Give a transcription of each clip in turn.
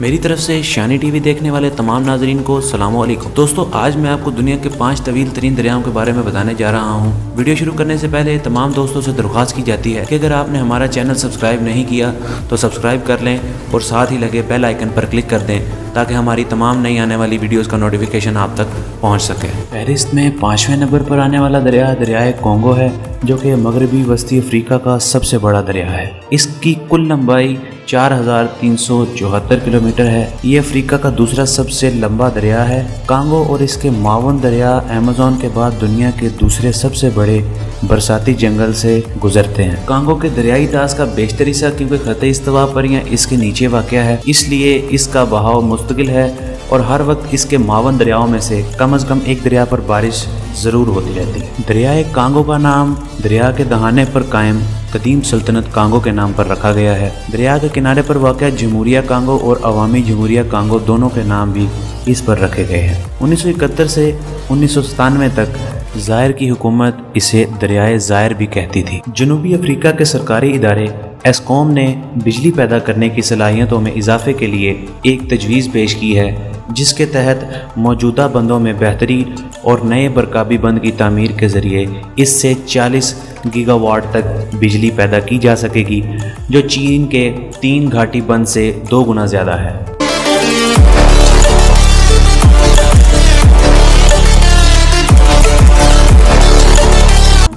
میری طرف سے شانی ٹی وی دیکھنے والے تمام ناظرین کو السلام علیکم۔ دوستو آج میں آپ کو دنیا کے 5 طویل ترین دریاؤں کے بارے میں بتانے جا رہا ہوں۔ ویڈیو شروع کرنے سے پہلے تمام دوستوں سے درخواست کی جاتی ہے کہ اگر آپ نے ہمارا چینل سبسکرائب نہیں کیا تو سبسکرائب کر لیں اور ساتھ ہی لگے بیل آئیکن پر کلک کر دیں تاکہ ہماری تمام نئی آنے والی ویڈیوز کا نوٹیفیکیشن آپ تک پہنچ سکے۔ فہرست میں 5ویں نمبر پر آنے والا دریا دریائے کانگو ہے، جو کہ مغربی وسطی افریقہ کا سب سے بڑا دریا ہے۔ اس کی کل لمبائی 4374 کلومیٹر ہے۔ یہ افریقہ کا دوسرا سب سے لمبا دریا ہے۔ کانگو اور اس کے معاون دریا ایمیزون کے بعد دنیا کے دوسرے سب سے بڑے برساتی جنگل سے گزرتے ہیں۔ کانگو کے دریائی طاس کا بیشتر حصہ کیونکہ خطِ استوا پر یا اس کے نیچے واقع ہے، اس لیے اس کا بہاؤ مستقل ہے اور ہر وقت اس کے معاون دریاؤں میں سے کم از کم ایک دریا پر بارش ضرور ہوتی رہتی ہے۔ دریائے کانگو کا نام دریا کے دہانے پر قائم قدیم سلطنت کانگو کے نام پر رکھا گیا ہے۔ دریا کے کنارے پر واقع جمہوریہ کانگو اور عوامی جمہوریہ کانگو دونوں کے نام بھی اس پر رکھے گئے ہیں۔ 1971 سے 1997 تک زائر کی حکومت اسے دریائے زائر بھی کہتی تھی۔ جنوبی افریقہ کے سرکاری ادارے ایسکوم نے بجلی پیدا کرنے کی صلاحیتوں میں اضافے کے لیے ایک تجویز پیش کی ہے، جس کے تحت موجودہ بندوں میں بہتری اور نئے برقابی بند کی تعمیر کے ذریعے اس سے 40 گیگا واٹ تک بجلی پیدا کی جا سکے گی، جو چین کے 3 گھاٹی بند سے 2 گنا زیادہ ہے۔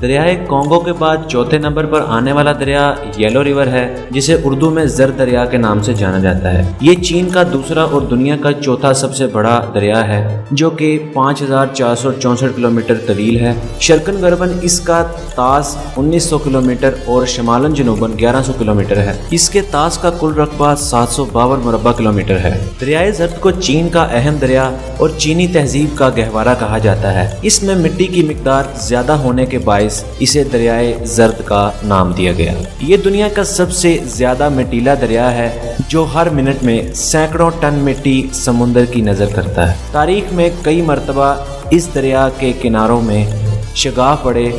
دریائے کانگو کے بعد 4تھے نمبر پر آنے والا دریا یلو ریور ہے، جسے اردو میں زرد دریا کے نام سے جانا جاتا ہے۔ یہ چین کا دوسرا اور دنیا کا چوتھا سب سے بڑا دریا ہے، جو کہ 5464 کلومیٹر طویل ہے۔ شرقاً غرباً اس کا طاس 1900 کلومیٹر اور شمالاً جنوباً 1100 کلومیٹر ہے۔ اس کے طاس کا کل رقبہ 752 مربع کلومیٹر ہے۔ دریائے زرد کو چین کا اہم دریا اور چینی تہذیب کا گہوارہ کہا جاتا ہے۔ اس میں مٹی کی مقدار زیادہ ہونے کے باعث اسے دریائے زرد کا نام دیا گیا۔ یہ دنیا کا سب سے زیادہ مٹیلا دریا ہے، جو ہر منٹ میں سینکڑوں ٹن مٹی سمندر کی نظر کرتا ہے۔ تاریخ میں کئی مرتبہ اس دریا کے کناروں میں شگاف پڑے،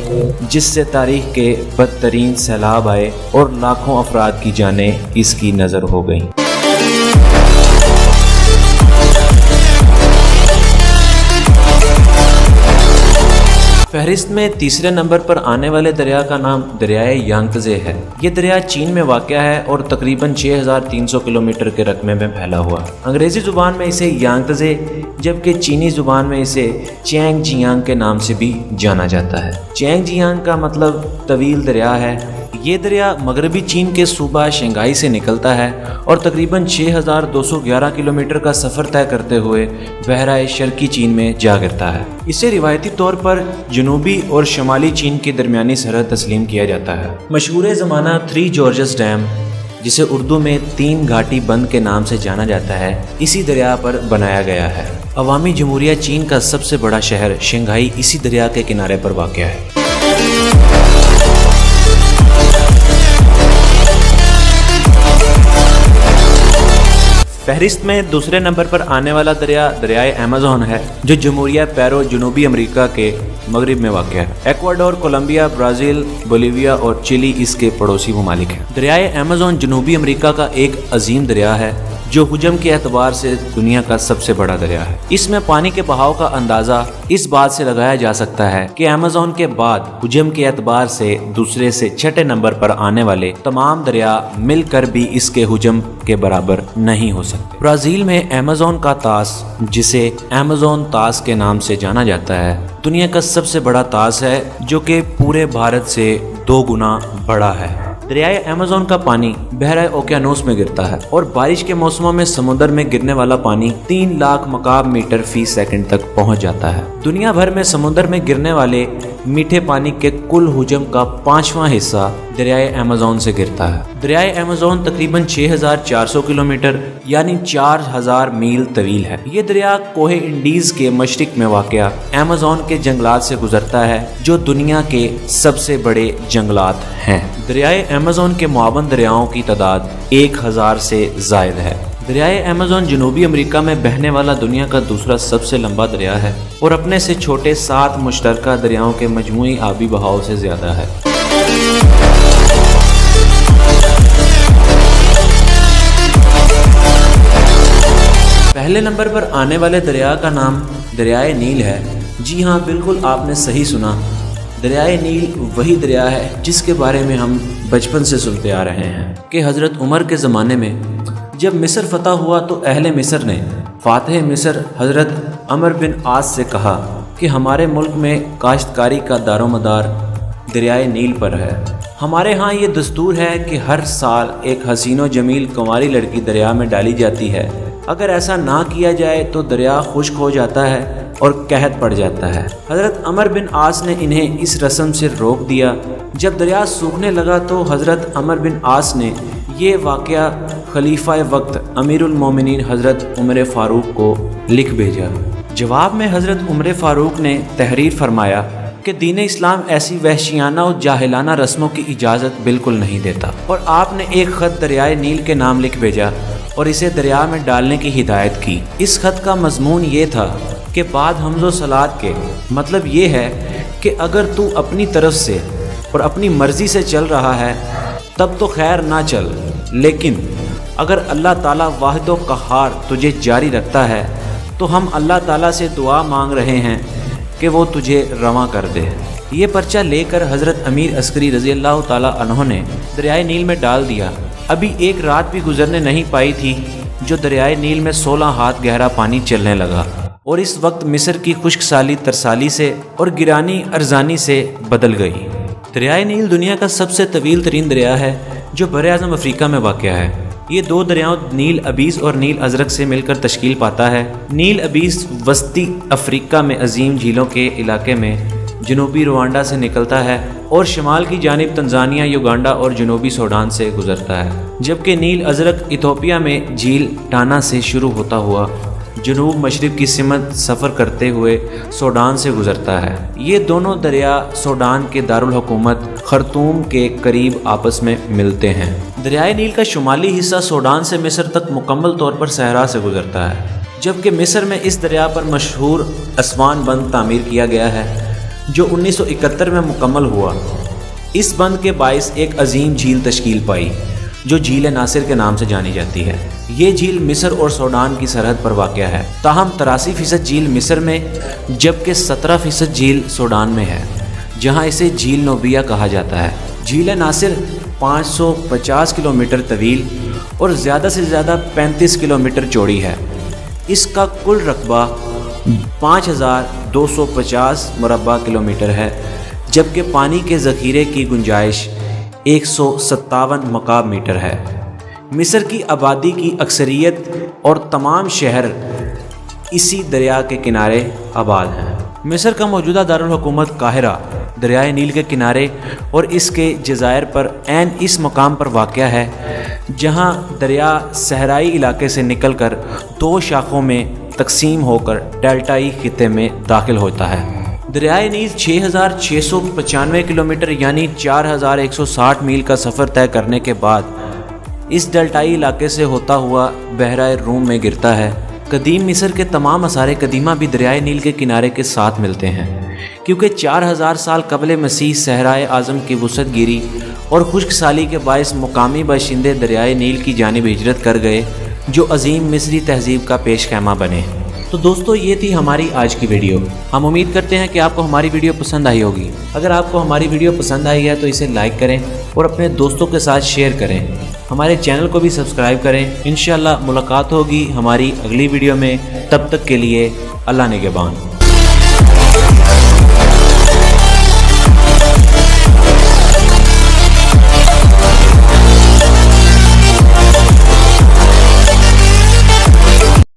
جس سے تاریخ کے بدترین سیلاب آئے اور لاکھوں افراد کی جانیں اس کی نظر ہو گئیں۔ فہرست میں 3رے نمبر پر آنے والے دریا کا نام دریائے یانگتزے ہے۔ یہ دریا چین میں واقع ہے اور تقریباً 6300 کلومیٹر کے رقبے میں پھیلا ہوا۔ انگریزی زبان میں اسے یانگتزے جبکہ چینی زبان میں اسے چینگ جیانگ کے نام سے بھی جانا جاتا ہے۔ چینگ جیانگ کا مطلب طویل دریا ہے۔ یہ دریا مغربی چین کے صوبہ شنگھائی سے نکلتا ہے اور تقریباً 6211 کلومیٹر کا سفر طے کرتے ہوئے بحیرہ شرقی چین میں جا گرتا ہے۔ اسے روایتی طور پر جنوبی اور شمالی چین کی درمیانی سرحد تسلیم کیا جاتا ہے۔ مشہور زمانہ 3 جارجز ڈیم، جسے اردو میں 3 گھاٹی بند کے نام سے جانا جاتا ہے، اسی دریا پر بنایا گیا ہے۔ عوامی جمہوریہ چین کا سب سے بڑا شہر شنگھائی اسی دریا کے کنارے پر واقع ہے۔ فہرست میں 2 نمبر پر آنے والا دریا دریائے ایمیزون ہے، جو جمہوریہ پیرو جنوبی امریکہ کے مغرب میں واقع ہے۔ ایکواڈور، کولمبیا، برازیل، بولیویا اور چلی اس کے پڑوسی ممالک ہیں۔ دریائے ایمیزون جنوبی امریکہ کا ایک عظیم دریا ہے، جو حجم کے اعتبار سے دنیا کا سب سے بڑا دریا ہے۔ اس میں پانی کے بہاؤ کا اندازہ اس بات سے لگایا جا سکتا ہے کہ ایمیزون کے بعد حجم کے اعتبار سے دوسرے سے 6 نمبر پر آنے والے تمام دریا مل کر بھی اس کے حجم کے برابر نہیں ہو سکتے۔ برازیل میں ایمیزون کا طاس، جسے ایمیزون طاس کے نام سے جانا جاتا ہے، دنیا کا سب سے بڑا طاس ہے، جو کہ پورے بھارت سے 2 گنا بڑا ہے۔ دریائے ایمیزون کا پانی بحیرہ اوقیانوس میں گرتا ہے اور بارش کے موسموں میں سمندر میں گرنے والا پانی 3 لاکھ مکعب میٹر فی سیکنڈ تک پہنچ جاتا ہے۔ دنیا بھر میں سمندر میں گرنے والے میٹھے پانی کے کل حجم کا 5واں حصہ دریائے ایمیزون سے گرتا ہے۔ دریائے ایمیزون تقریباً 6400 کلومیٹر یعنی 4000 میل طویل ہے۔ یہ دریا کوہ انڈیز کے مشرق میں واقع ایمیزون کے جنگلات سے گزرتا ہے، جو دنیا کے سب سے بڑے جنگلات ہیں۔ دریائے ایمیزون کے معاون دریاؤں کی تعداد 1000 سے زائد ہے۔ دریائے ایمیزون جنوبی امریکہ میں بہنے والا دنیا کا دوسرا سب سے لمبا دریا ہے اور اپنے سے چھوٹے 7 مشترکہ دریاؤں کے مجموعی آبی بہاؤ سے زیادہ ہے۔ پہلے نمبر پر آنے والے دریا کا نام دریائے نیل ہے۔ جی ہاں، بالکل آپ نے صحیح سنا، دریائے نیل وہی دریا ہے جس کے بارے میں ہم بچپن سے سنتے آ رہے ہیں کہ حضرت عمر کے زمانے میں جب مصر فتح ہوا تو اہل مصر نے فاتح مصر حضرت عمر بن عاص سے کہا کہ ہمارے ملک میں کاشتکاری کا دار و مدار دریائے نیل پر ہے۔ ہمارے ہاں یہ دستور ہے کہ ہر سال ایک حسین و جمیل کنواری لڑکی دریا میں ڈالی جاتی ہے۔ اگر ایسا نہ کیا جائے تو دریا خشک ہو جاتا ہے اور قحط پڑ جاتا ہے۔ حضرت عمر بن عاص نے انہیں اس رسم سے روک دیا۔ جب دریا سوکھنے لگا تو حضرت عمر بن عاص نے یہ واقعہ خلیفہ وقت امیر المومنین حضرت عمر فاروق کو لکھ بھیجا۔ جواب میں حضرت عمر فاروق نے تحریر فرمایا کہ دین اسلام ایسی وحشیانہ اور جاہلانہ رسموں کی اجازت بالکل نہیں دیتا، اور آپ نے ایک خط دریائے نیل کے نام لکھ بھیجا اور اسے دریا میں ڈالنے کی ہدایت کی۔ اس خط کا مضمون یہ تھا کہ بعد حمز و صلات کے مطلب یہ ہے کہ اگر تو اپنی طرف سے اور اپنی مرضی سے چل رہا ہے تب تو خیر نہ چل، لیکن اگر اللہ تعالیٰ واحد و قہار تجھے جاری رکھتا ہے تو ہم اللہ تعالیٰ سے دعا مانگ رہے ہیں کہ وہ تجھے رواں کر دے۔ یہ پرچہ لے کر حضرت امیر عسکری رضی اللہ تعالیٰ عنہ نے دریائے نیل میں ڈال دیا۔ ابھی ایک رات بھی گزرنے نہیں پائی تھی جو دریائے نیل میں 16 ہاتھ گہرا پانی چلنے لگا، اور اس وقت مصر کی خشک سالی ترسالی سے اور گرانی ارزانی سے بدل گئی۔ دریائے نیل دنیا کا سب سے طویل ترین دریا ہے جو براعظم افریقہ میں واقع ہے۔ یہ دو دریاؤں نیل ابیض اور نیل ازرق سے مل کر تشکیل پاتا ہے۔ نیل ابیض وسطی افریقہ میں عظیم جھیلوں کے علاقے میں جنوبی روانڈا سے نکلتا ہے اور شمال کی جانب تنزانیہ، یوگانڈا اور جنوبی سوڈان سے گزرتا ہے، جبکہ نیل ازرق ایتھوپیا میں جھیل ٹانا سے شروع ہوتا ہوا جنوب مشرق کی سمت سفر کرتے ہوئے سوڈان سے گزرتا ہے۔ یہ دونوں دریا سوڈان کے دارالحکومت خرطوم کے قریب آپس میں ملتے ہیں۔ دریائے نیل کا شمالی حصہ سوڈان سے مصر تک مکمل طور پر صحرا سے گزرتا ہے، جبکہ مصر میں اس دریا پر مشہور اسوان بند تعمیر کیا گیا ہے جو 1971 میں مکمل ہوا۔ اس بند کے باعث ایک عظیم جھیل تشکیل پائی جو جھیل ناصر کے نام سے جانی جاتی ہے۔ یہ جھیل مصر اور سوڈان کی سرحد پر واقع ہے، تاہم 83% جھیل مصر میں جبکہ 17% جھیل سوڈان میں ہے، جہاں اسے جھیل نوبیا کہا جاتا ہے۔ جھیل ناصر 550 کلومیٹر طویل اور زیادہ سے زیادہ 35 کلومیٹر چوڑی ہے۔ اس کا کل رقبہ 5250 مربع کلومیٹر ہے، جبکہ پانی کے ذخیرے کی گنجائش 157 مکعب میٹر ہے۔ مصر کی آبادی کی اکثریت اور تمام شہر اسی دریا کے کنارے آباد ہیں۔ مصر کا موجودہ دارالحکومت قاہرہ دریائے نیل کے کنارے اور اس کے جزائر پر عین اس مقام پر واقع ہے جہاں دریا صحرائی علاقے سے نکل کر 2 شاخوں میں تقسیم ہو کر ڈیلٹائی خطے میں داخل ہوتا ہے۔ دریائے نیل 6695 کلومیٹر یعنی 4160 میل کا سفر طے کرنے کے بعد اس ڈیلٹائی علاقے سے ہوتا ہوا بحیرہ روم میں گرتا ہے۔ قدیم مصر کے تمام آثار قدیمہ بھی دریائے نیل کے کنارے کے ساتھ ملتے ہیں، کیونکہ 4000 سال قبل مسیح صحرائے اعظم کی وسعت گیری اور خشک سالی کے باعث مقامی باشندے دریائے نیل کی جانب ہجرت کر گئے جو عظیم مصری تہذیب کا پیش خیمہ بنے۔ تو دوستو، یہ تھی ہماری آج کی ویڈیو۔ ہم امید کرتے ہیں کہ آپ کو ہماری ویڈیو پسند آئی ہوگی۔ اگر آپ کو ہماری ویڈیو پسند آئی ہے تو اسے لائک کریں اور اپنے دوستوں کے ساتھ شیئر کریں۔ ہمارے چینل کو بھی سبسکرائب کریں۔ انشاءاللہ ملاقات ہوگی ہماری اگلی ویڈیو میں، تب تک کے لیے اللہ نگہبان۔